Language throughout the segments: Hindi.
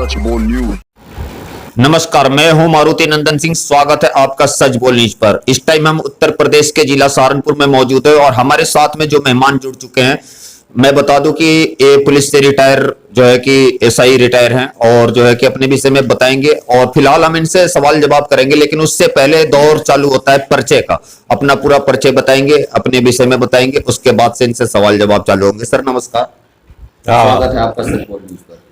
सच बोल न्यूज। नमस्कार, मैं हूं मारुति नंदन सिंह। स्वागत है आपका सच बोल न्यूज पर। इस टाइम हम उत्तर प्रदेश के जिला सहारनपुर में मौजूद है और हमारे साथ में जो मेहमान जुड़ चुके हैं, मैं बता दूं कि ये पुलिस से रिटायर जो है कि एसआई रिटायर हैं और जो है कि अपने विषय में बताएंगे और फिलहाल हम इनसे सवाल जवाब करेंगे। लेकिन उससे पहले दौर चालू होता है परिचय का। अपना पूरा परिचय बताएंगे, अपने विषय में बताएंगे, उसके बाद से इनसे सवाल जवाब चालू होंगे। सर नमस्कार, स्वागत है आपका सच बोल न्यूज पर।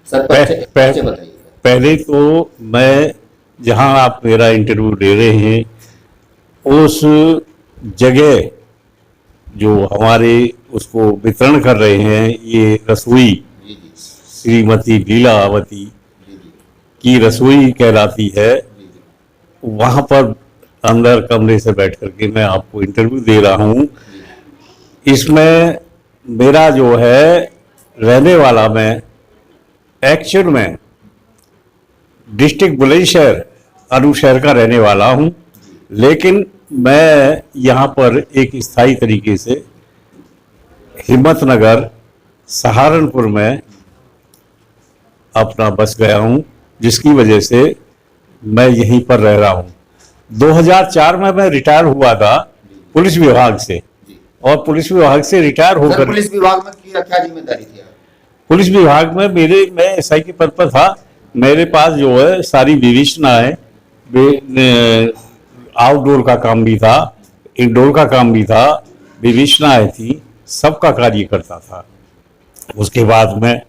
सर परिचय बताइए। पहले तो मैं जहां आप मेरा इंटरव्यू ले रहे हैं उस जगह जो हमारे उसको वितरण कर रहे हैं, ये रसोई श्रीमती लीलावती की रसोई कहलाती है, वहां पर अंदर कमरे से बैठ करके मैं आपको इंटरव्यू दे रहा हूं। इसमें मेरा जो है रहने वाला, मैं एक्चुअल में डिस्ट्रिक्ट बुलंदशहर अनुशहर का रहने वाला हूं, लेकिन मैं यहां पर एक स्थायी तरीके से हिम्मतनगर सहारनपुर में अपना बस गया हूं, जिसकी वजह से मैं यहीं पर रह रहा हूं। 2004 में मैं रिटायर हुआ था पुलिस विभाग से, और पुलिस विभाग से रिटायर होकर पुलिस विभाग में क्या जिम्मेदारी थी? पुलिस विभाग में मैं एसआई के पद पर था। मेरे पास जो है सारी विवेचनाएं, आउटडोर का काम भी था, इंडोर का काम भी था, विवेचनाएं थी, सबका कार्य करता था। उसके बाद में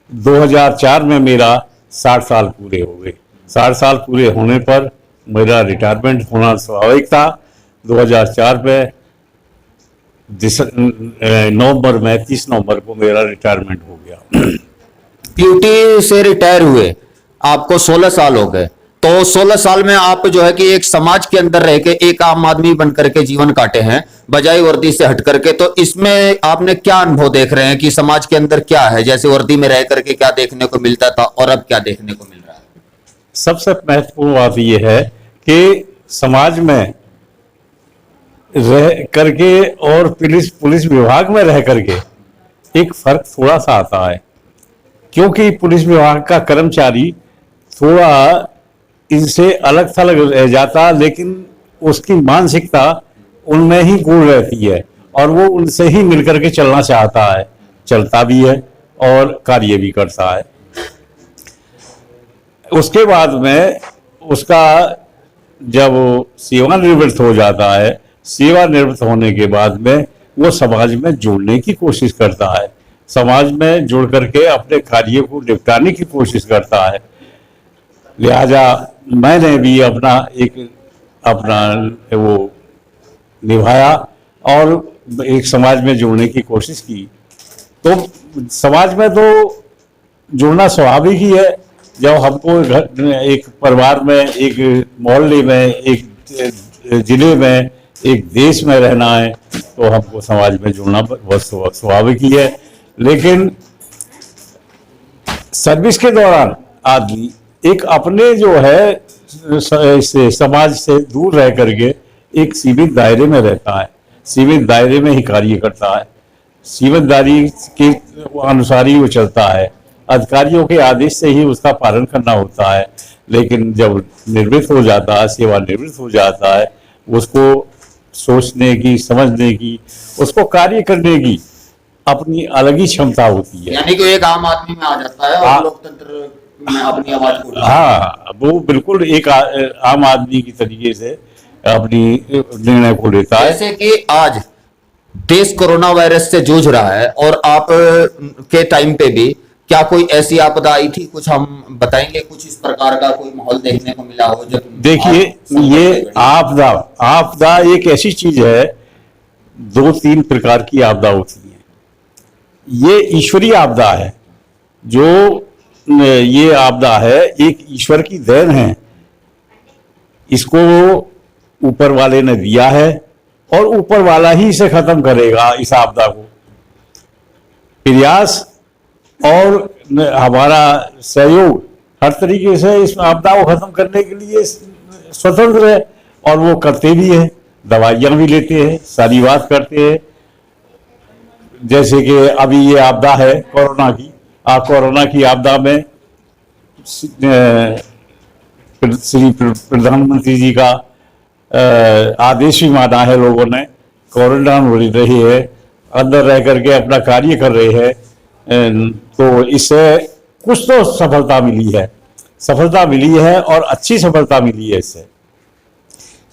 2004 में मेरा 60 साल पूरे हो गए। 60 साल पूरे होने पर मेरा रिटायरमेंट होना स्वाभाविक था। 2004 में नवंबर में 30 नवंबर को मेरा रिटायरमेंट हो गया। ड्यूटी से रिटायर हुए आपको 16 साल हो गए, तो 16 साल में आप जो है कि एक समाज के अंदर रह के एक आम आदमी बन करके जीवन काटे हैं, बजाय वर्दी से हट करके। तो इसमें आपने क्या अनुभव देख रहे हैं कि समाज के अंदर क्या है? जैसे वर्दी में रह करके क्या देखने को मिलता था और अब क्या देखने को मिल रहा है? सबसे महत्वपूर्ण बात यह है कि समाज में रह करके और पुलिस विभाग में रह करके एक फर्क थोड़ा सा आता है, क्योंकि पुलिस विभाग का कर्मचारी थोड़ा इनसे अलग थलग रह जाता, लेकिन उसकी मानसिकता उनमें ही गुण रहती है और वो उनसे ही मिलकर के चलना चाहता है, चलता भी है और कार्य भी करता है। उसके बाद में उसका जब सेवानिवृत्त हो जाता है, सेवानिवृत्त होने के बाद में वो समाज में जुड़ने की कोशिश करता है, समाज में जुड़ करके अपने कार्य को निपटाने की कोशिश करता है। लिहाजा मैंने भी अपना वो निभाया और एक समाज में जुड़ने की कोशिश की। तो समाज में तो जुड़ना स्वाभाविक ही है। जब हमको एक परिवार में, एक मोहल्ले में, एक जिले में, एक देश में रहना है, तो हमको समाज में जुड़ना बहुत स्वाभाविक ही है। लेकिन सर्विस के दौरान आदमी एक अपने जो है समाज से दूर रह करके एक सीमित दायरे में रहता है, सीमित दायरे में ही कार्य करता है, सीमित दायरे के अनुसार ही वो चलता है, अधिकारियों के आदेश से ही उसका पालन करना होता है। लेकिन जब निवृत्त हो जाता है, सेवानिवृत्त हो जाता है, उसको सोचने की, समझने की, उसको कार्य करने की अपनी अलग ही क्षमता होती है। यानी कि एक आम आदमी में आ जाता है और लोकतंत्र में अपनी आवाज को, हाँ, वो बिल्कुल एक आम आदमी की तरीके से अपनी निर्णय को लेता है। जैसे कि आज देश कोरोना वायरस से जूझ रहा है और आप के टाइम पे भी क्या कोई ऐसी आपदा आई थी? कुछ हम बताएंगे, कुछ इस प्रकार का कोई माहौल देखने को मिला हो? जब देखिए, ये आपदा एक ऐसी चीज है, 2-3 प्रकार की आपदा होती है। ये ईश्वरीय आपदा है, जो ये आपदा है एक ईश्वर की देन है। इसको ऊपर वाले ने दिया है और ऊपर वाला ही इसे खत्म करेगा। इस आपदा को प्रयास और हमारा सहयोग हर तरीके से इस आपदा को खत्म करने के लिए स्वतंत्र है और वो करते भी है। दवाइयां भी लेते हैं, सारी बात करते हैं। जैसे कि अभी ये आपदा है कोरोना की, कोरोना की आपदा में श्री प्रधानमंत्री जी का आदेश भी माना है लोगों ने। क्वारंटाइन हो रही है, अंदर रह करके अपना कार्य कर रहे हैं, तो इससे कुछ तो सफलता मिली है और अच्छी सफलता मिली है इससे।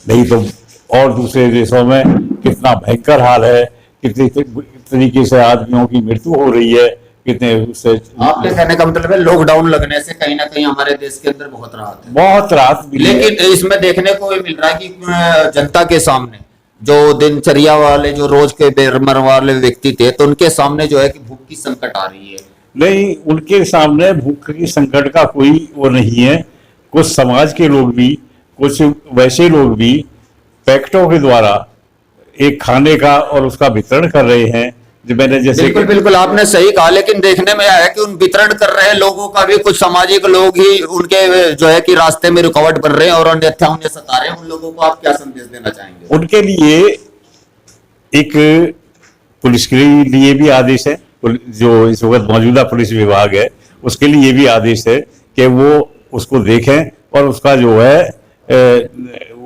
नहीं तो और दूसरे देशों में कितना भयंकर हाल है, कितनी तरीके से आदमियों की मृत्यु हो रही है, कितने उससे। आपके कहने का मतलब है लॉकडाउन लगने से कहीं ना कहीं हमारे देश के अंदर बहुत राहत मिली। लेकिन इसमें देखने को ये मिल रहा है कि जनता के सामने जो दिनचर्या वाले जो रोज के बेरमर वाले व्यक्ति थे, तो उनके सामने जो है कि भूख की संकट आ रही है। नहीं, उनके सामने भूख की संकट का कोई वो नहीं है। कुछ समाज के लोग भी, कुछ वैसे लोग भी पैकेटों के द्वारा एक खाने का और उसका वितरण कर रहे हैं। जो मैंने जैसे बिल्कुल आपने सही कहा, लेकिन देखने में आया है कि उन वितरण कर रहे लोगों का भी कुछ सामाजिक लोग ही उनके जो है कि रास्ते में रुकावट बन रहे हैं और अन्यथा उन्हें सता रहे हैं। उन लोगों को आप क्या संदेश देना चाहेंगे? उनके लिए एक पुलिस के लिए भी आदेश है, जो इस वक्त मौजूदा पुलिस विभाग है उसके लिए भी आदेश है कि वो उसको देखें और उसका जो है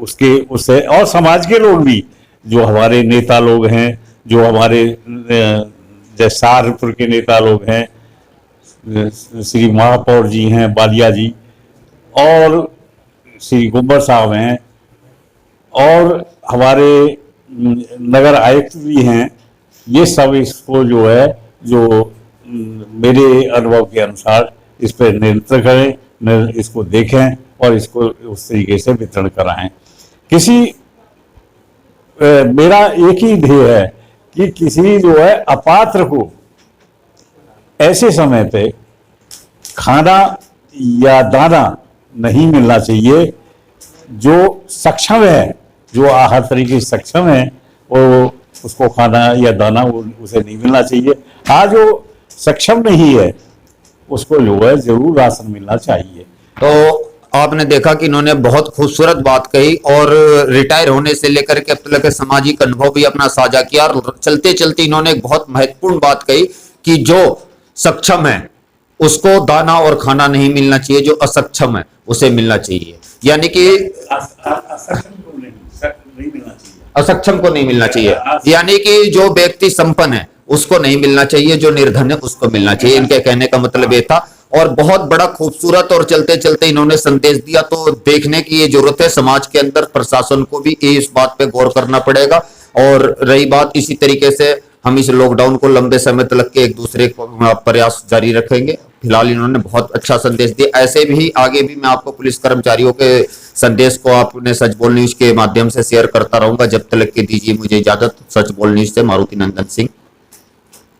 उससे और समाज के लोग भी, जो हमारे नेता लोग हैं, जो हमारे जैसे सहारनपुर के नेता लोग हैं, श्री महापौर जी हैं बालिया जी, और श्री गुब्बर साहब हैं, और हमारे नगर आयुक्त भी हैं, ये सब इसको जो है जो मेरे अनुभव के अनुसार इस पर नियंत्रण करें, इसको देखें और इसको उस तरीके से वितरण कराएं। मेरा एक ही ध्येय है कि किसी जो है अपात्र को ऐसे समय पे खाना या दाना नहीं मिलना चाहिए। जो सक्षम है, जो हर तरीके से सक्षम है, वो उसको खाना या दाना उसे नहीं मिलना चाहिए। हाँ, जो सक्षम नहीं है उसको जो है जरूर राशन मिलना चाहिए। तो आपने देखा कि इन्होंने बहुत खूबसूरत बात कही और रिटायर होने से लेकर के अब तक के सामाजिक अनुभव भी अपना साझा किया, और चलते चलते इन्होंने एक बहुत महत्वपूर्ण बात कही कि जो सक्षम है उसको दाना और खाना नहीं मिलना चाहिए, जो असक्षम है उसे मिलना चाहिए। यानी कि असक्षम को नहीं मिलना चाहिए, यानी कि जो व्यक्ति संपन्न है उसको नहीं मिलना चाहिए, जो निर्धन है उसको मिलना चाहिए। इनके कहने का मतलब ये था, और बहुत बड़ा खूबसूरत और चलते चलते इन्होंने संदेश दिया। तो देखने की ये जरूरत है, समाज के अंदर प्रशासन को भी इस बात पे गौर करना पड़ेगा। और रही बात, इसी तरीके से हम इस लॉकडाउन को लंबे समय तक के एक दूसरे को प्रयास जारी रखेंगे। फिलहाल इन्होंने बहुत अच्छा संदेश दिया। ऐसे भी आगे भी मैं आपको पुलिस कर्मचारियों के संदेश को आपने सच बोल न्यूज के माध्यम से शेयर करता रहूंगा। जब तक के दीजिए मुझे इजाजत। सच बोल न्यूज से मारुति नंदन सिंह।